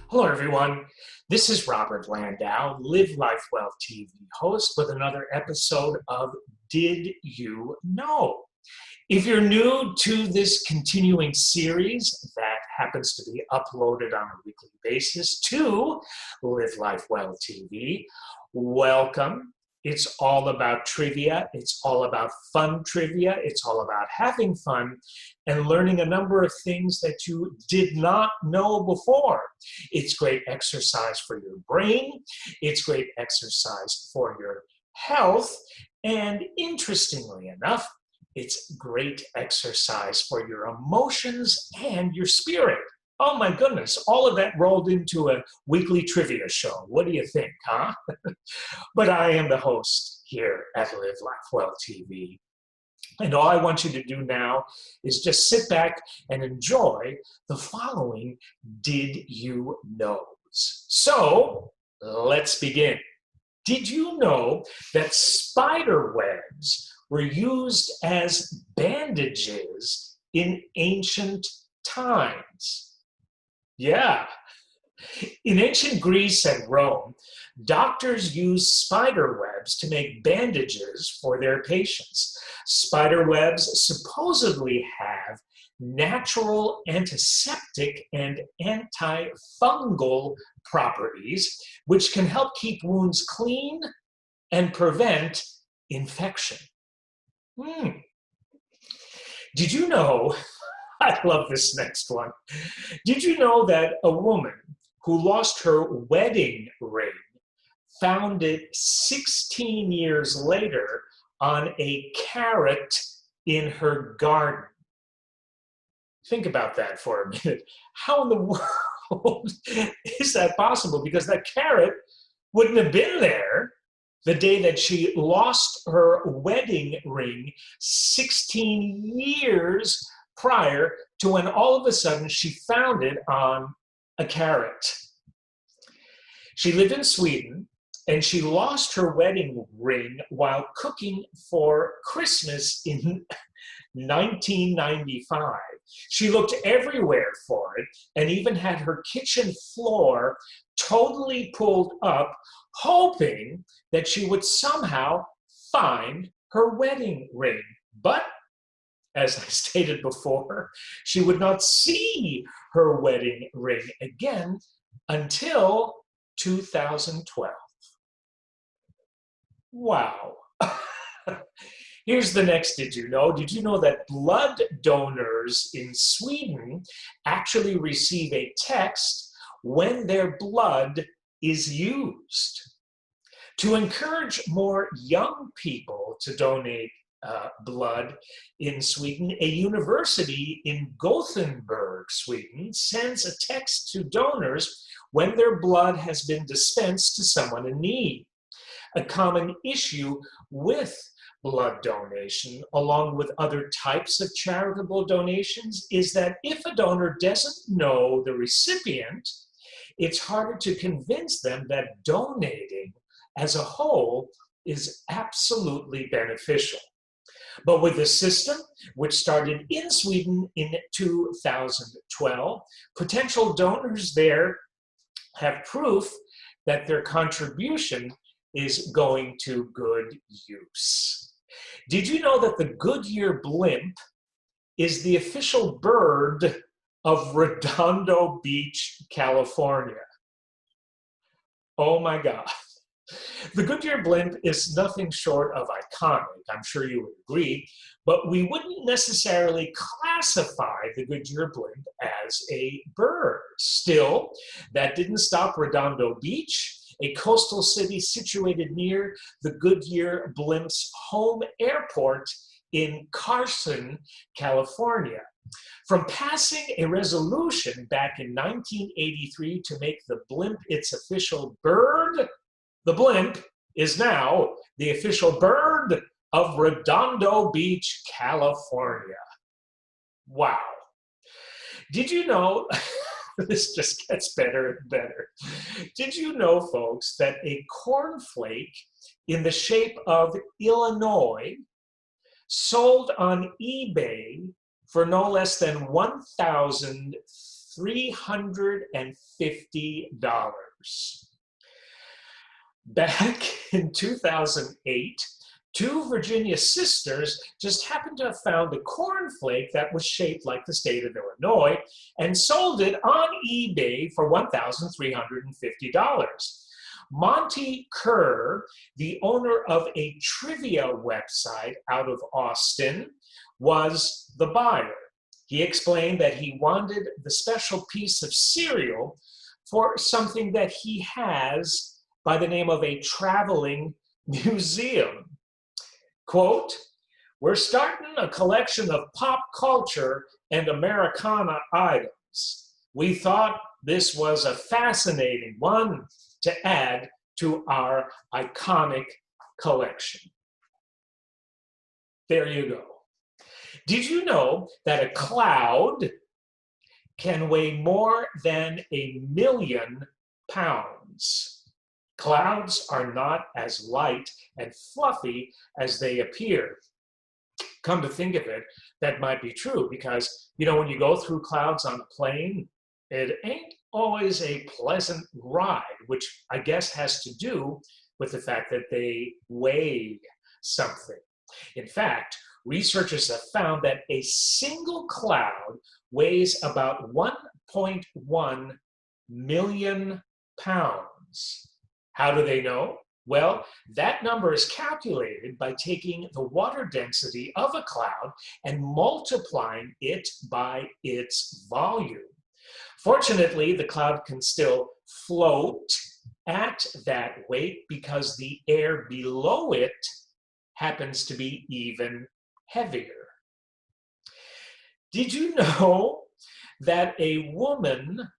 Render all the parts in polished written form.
Hello, everyone. This is Robert Landau, Live Life Well TV host, with another episode of Did You Know? If you're new to this continuing series that happens to be uploaded on a weekly basis to Live Life Well TV, welcome. It's all about trivia. It's all about fun trivia. It's all about having fun and learning a number of things that you did not know before. It's great exercise for your brain. It's great exercise for your health. And interestingly enough, it's great exercise for your emotions and your spirit. Oh my goodness, all of that rolled into a weekly trivia show. What do you think, huh? But I am the host here at Live Life Well TV. And all I want you to do now is just sit back and enjoy the following Did You Knows. So let's begin. Did you know that spider webs were used as bandages in ancient times? Yeah. In ancient Greece and Rome, doctors used spider webs to make bandages for their patients. Spider webs supposedly have natural antiseptic and antifungal properties, which can help keep wounds clean and prevent infection. Did you know, I love this next one. Did you know that a woman who lost her wedding ring found it 16 years later on a carrot in her garden? Think about that for a minute. How in the world is that possible? Because that carrot wouldn't have been there the day that she lost her wedding ring 16 years prior to when all of a sudden she found it on a carrot. She lived in Sweden and she lost her wedding ring while cooking for Christmas in 1995. She looked everywhere for it and even had her kitchen floor totally pulled up, hoping that she would somehow find her wedding ring. But as I stated before, she would not see her wedding ring again until 2012. Wow. Here's the next Did you know? Did you know that blood donors in Sweden actually receive a text when their blood is used? To encourage more young people to donate blood in Sweden, a university in Gothenburg, Sweden, sends a text to donors when their blood has been dispensed to someone in need. A common issue with blood donation, along with other types of charitable donations, is that if a donor doesn't know the recipient, it's harder to convince them that donating as a whole is absolutely beneficial. But with the system, which started in Sweden in 2012, potential donors there have proof that their contribution is going to good use. Did you know that the Goodyear Blimp is the official bird of Redondo Beach, California? Oh my God. The Goodyear Blimp is nothing short of iconic, I'm sure you would agree, but we wouldn't necessarily classify the Goodyear Blimp as a bird. Still, that didn't stop Redondo Beach, a coastal city situated near the Goodyear Blimp's home airport in Carson, California, from passing a resolution back in 1983 to make the blimp its official bird. The blimp is now the official bird of Redondo Beach, California. Wow. Did you know, this just gets better and better. Did you know, folks, that a cornflake in the shape of Illinois sold on eBay for no less than $1,000 $350. Back in 2008, two Virginia sisters just happened to have found a cornflake that was shaped like the state of Illinois and sold it on eBay for $1,350. Monty Kerr, the owner of a trivia website out of Austin, was the buyer. He explained that he wanted the special piece of cereal for something that he has by the name of a traveling museum. Quote, "We're starting a collection of pop culture and Americana items. We thought this was a fascinating one to add to our iconic collection." There you go. Did you know that a cloud can weigh more than 1,000,000 pounds? Clouds are not as light and fluffy as they appear. Come to think of it, that might be true because, when you go through clouds on a plane, it ain't always a pleasant ride, which I guess has to do with the fact that they weigh something. In fact, researchers have found that a single cloud weighs about 1.1 million pounds. How do they know? Well, that number is calculated by taking the water density of a cloud and multiplying it by its volume. Fortunately, the cloud can still float at that weight because the air below it happens to be even heavier. Did you know that a woman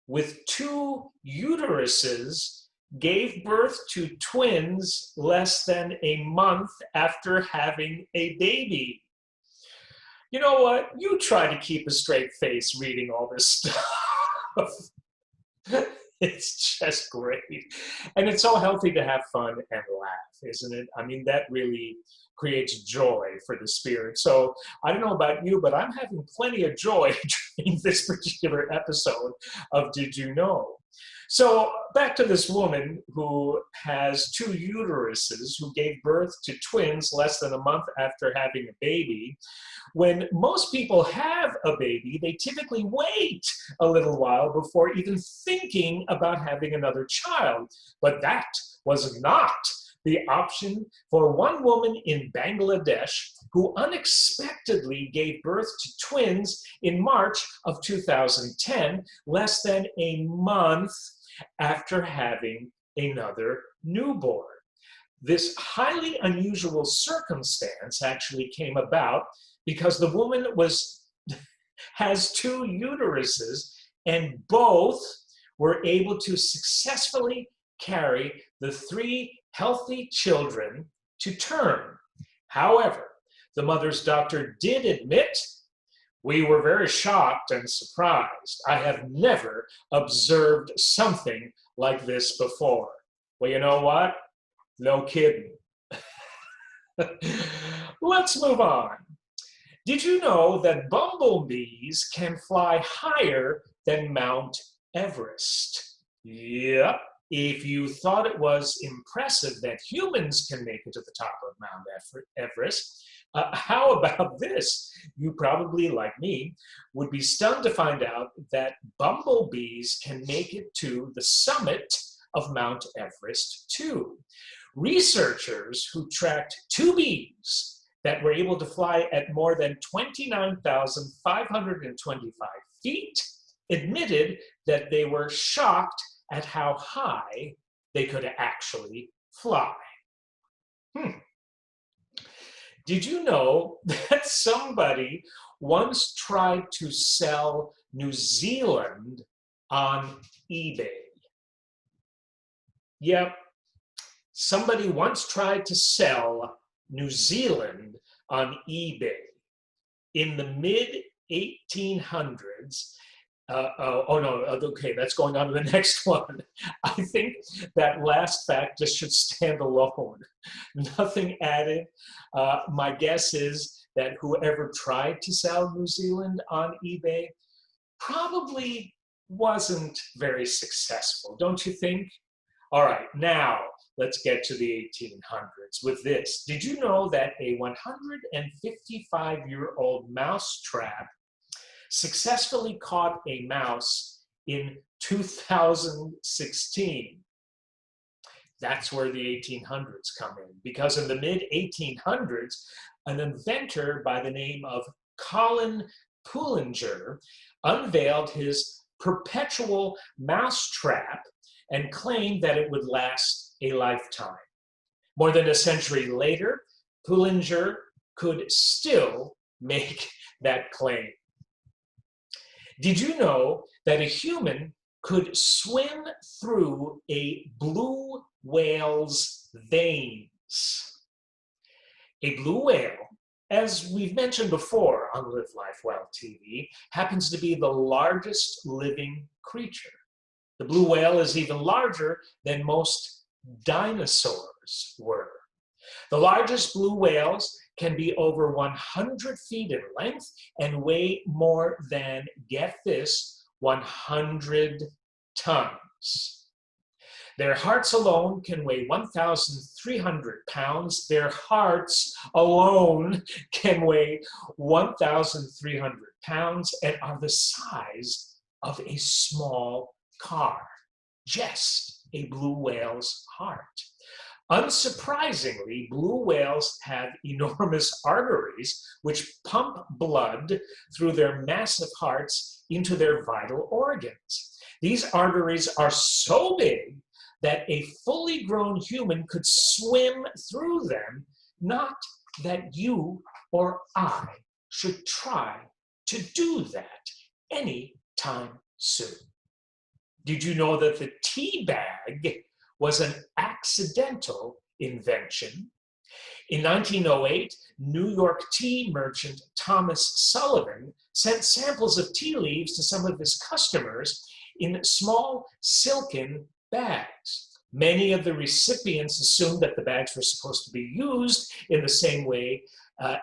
with 2 uteruses gave birth to twins less than a month after having a baby? You know what? You try to keep a straight face reading all this stuff. It's just great. And it's so healthy to have fun and laugh, isn't it? I mean, that really creates joy for the spirit. So I don't know about you, but I'm having plenty of joy during this particular episode of Did You Know? So back to this woman who has 2 uteruses who gave birth to twins less than a month after having a baby. When most people have a baby, they typically wait a little while before even thinking about having another child. But that was not the option for one woman in Bangladesh who unexpectedly gave birth to twins in March of 2010, less than a month after having another newborn. This highly unusual circumstance actually came about because the woman has 2 uteruses and both were able to successfully carry the 3 healthy children to term. However, the mother's doctor did admit, "We were very shocked and surprised. I have never observed something like this before." Well, you know what? No kidding. Let's move on. Did you know that bumblebees can fly higher than Mount Everest? Yep. If you thought it was impressive that humans can make it to the top of Mount Everest, how about this? You probably, like me, would be stunned to find out that bumblebees can make it to the summit of Mount Everest too. Researchers who tracked 2 bees that were able to fly at more than 29,525 feet admitted that they were shocked at how high they could actually fly. Did you know that somebody once tried to sell New Zealand on eBay? Yep, somebody once tried to sell New Zealand on eBay. In the mid-1800s, okay, that's going on to the next one. I think that last fact just should stand alone. Nothing added. My guess is that whoever tried to sell New Zealand on eBay probably wasn't very successful, don't you think? All right, now let's get to the 1800s with this. Did you know that a 155-year-old mouse trap successfully caught a mouse in 2016? That's where the 1800s come in, because in the mid-1800s, an inventor by the name of Colin Pullinger unveiled his perpetual mouse trap and claimed that it would last a lifetime. More than a century later, Pullinger could still make that claim. Did you know that a human could swim through a blue whale's veins? A blue whale, as we've mentioned before on Live Life Well TV, happens to be the largest living creature. The blue whale is even larger than most dinosaurs were. The largest blue whales can be over 100 feet in length and weigh more than, get this, 100 tons. Their hearts alone can weigh 1,300 pounds. Their hearts alone can weigh 1,300 pounds and are the size of a small car. Just a blue whale's heart. Unsurprisingly, blue whales have enormous arteries which pump blood through their massive hearts into their vital organs. These arteries are so big that a fully grown human could swim through them, not that you or I should try to do that anytime soon. Did you know that the tea bag was an accidental invention? In 1908, New York tea merchant Thomas Sullivan sent samples of tea leaves to some of his customers in small silken bags. Many of the recipients assumed that the bags were supposed to be used in the same way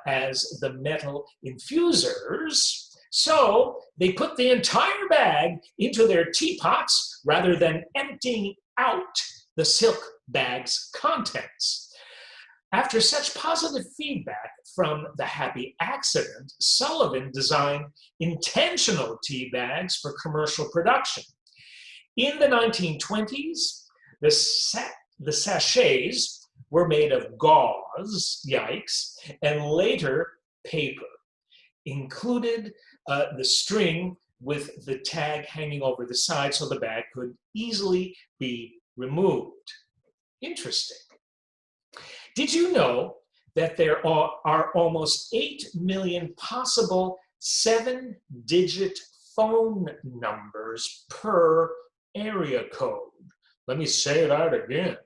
as the metal infusers, so they put the entire bag into their teapots rather than emptying out the silk bag's contents. After such positive feedback from the happy accident, Sullivan designed intentional tea bags for commercial production. In the 1920s, the sachets were made of gauze, yikes, and later paper. Included the string with the tag hanging over the side so the bag could easily be removed. Interesting. Did you know that there are almost 8 million possible 7-digit phone numbers per area code? Let me say that again.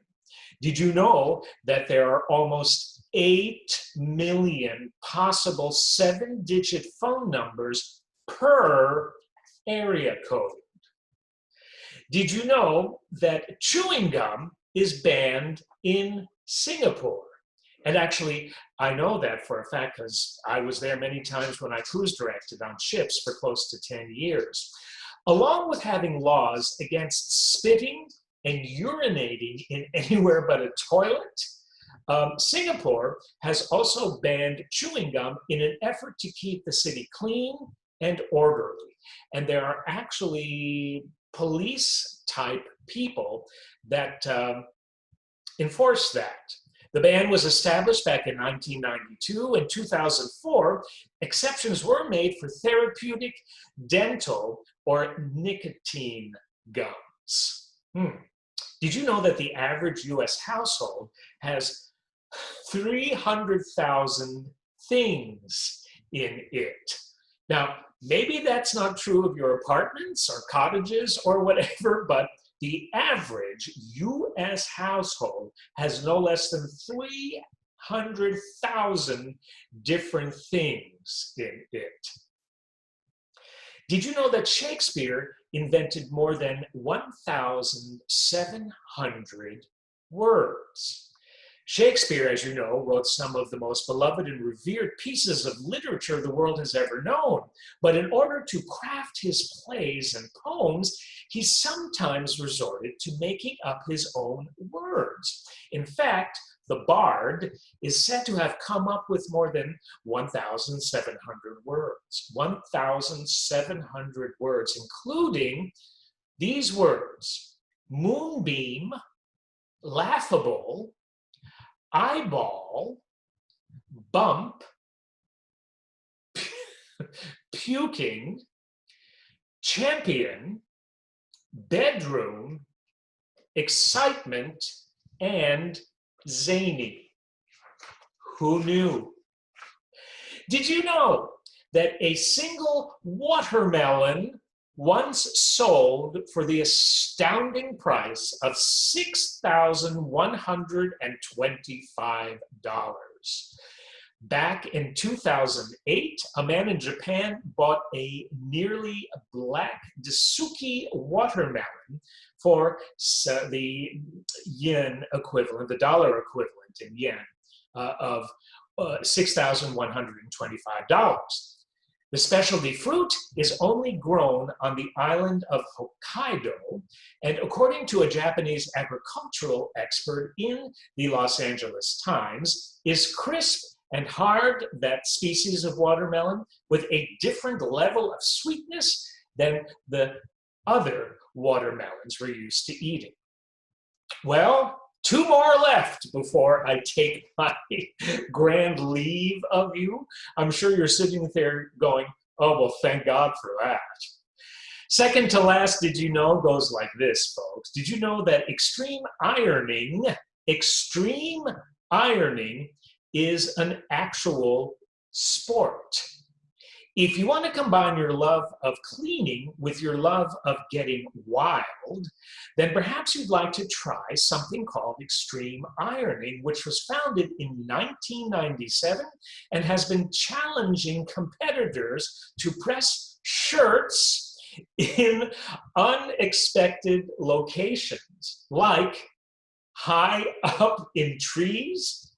Did you know that there are almost 8 million possible 7-digit phone numbers per area code? Did you know that chewing gum is banned in Singapore? And actually, I know that for a fact because I was there many times when I cruise directed on ships for close to 10 years. Along with having laws against spitting and urinating in anywhere but a toilet, Singapore has also banned chewing gum in an effort to keep the city clean and orderly. And there are actually police-type people that enforce that. The ban was established back in 1992. In 2004, exceptions were made for therapeutic, dental, or nicotine gums. Did you know that the average US household has 300,000 things in it? Now, maybe that's not true of your apartments or cottages or whatever, but the average US household has no less than 300,000 different things in it. Did you know that Shakespeare invented more than 1,700 words? Shakespeare, as you know, wrote some of the most beloved and revered pieces of literature the world has ever known. But in order to craft his plays and poems, he sometimes resorted to making up his own words. In fact, the bard is said to have come up with more than 1,700 words. 1,700 words, including these words: moonbeam, laughable, eyeball, bump, puking, champion, bedroom, excitement, and zany. Who knew? Did you know that a single watermelon once sold for the astounding price of $6,125? Back in 2008, a man in Japan bought a nearly black Dasuki watermelon for the yen equivalent, the dollar equivalent in yen, of $6,125. The specialty fruit is only grown on the island of Hokkaido, and according to a Japanese agricultural expert in the Los Angeles Times, is crisp and hard, that species of watermelon, with a different level of sweetness than the other watermelons we're used to eating. Well, 2 more left before I take my grand leave of you. I'm sure you're sitting there going, oh, well, thank God for that. Second to last, did you know, goes like this, folks. Did you know that extreme ironing is an actual sport? If you want to combine your love of cleaning with your love of getting wild, then perhaps you'd like to try something called extreme ironing, which was founded in 1997 and has been challenging competitors to press shirts in unexpected locations, like high up in trees,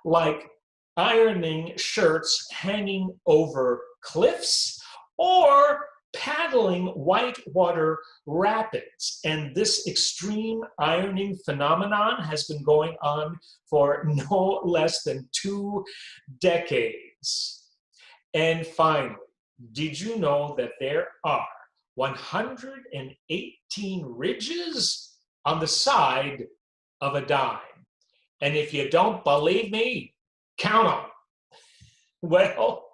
like ironing shirts hanging over cliffs, or paddling whitewater rapids. And this extreme ironing phenomenon has been going on for no less than 2 decades. And finally, did you know that there are 118 ridges on the side of a dime? And if you don't believe me, count them. Well,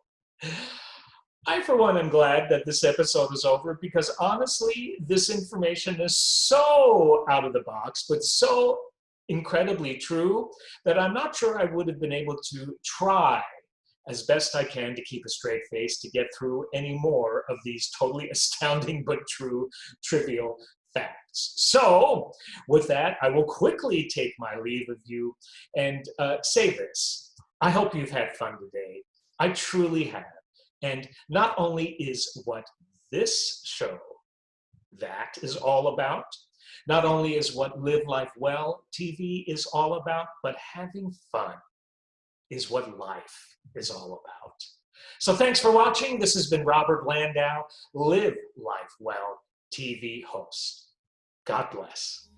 I, for one, am glad that this episode is over, because honestly, this information is so out of the box, but so incredibly true, that I'm not sure I would have been able to try as best I can to keep a straight face to get through any more of these totally astounding but true trivial facts. So, with that, I will quickly take my leave of you and say this. I hope you've had fun today. I truly have. And not only is what this show that is all about, not only is what Live Life Well TV is all about, but having fun is what life is all about. So thanks for watching. This has been Robert Landau, Live Life Well TV host. God bless.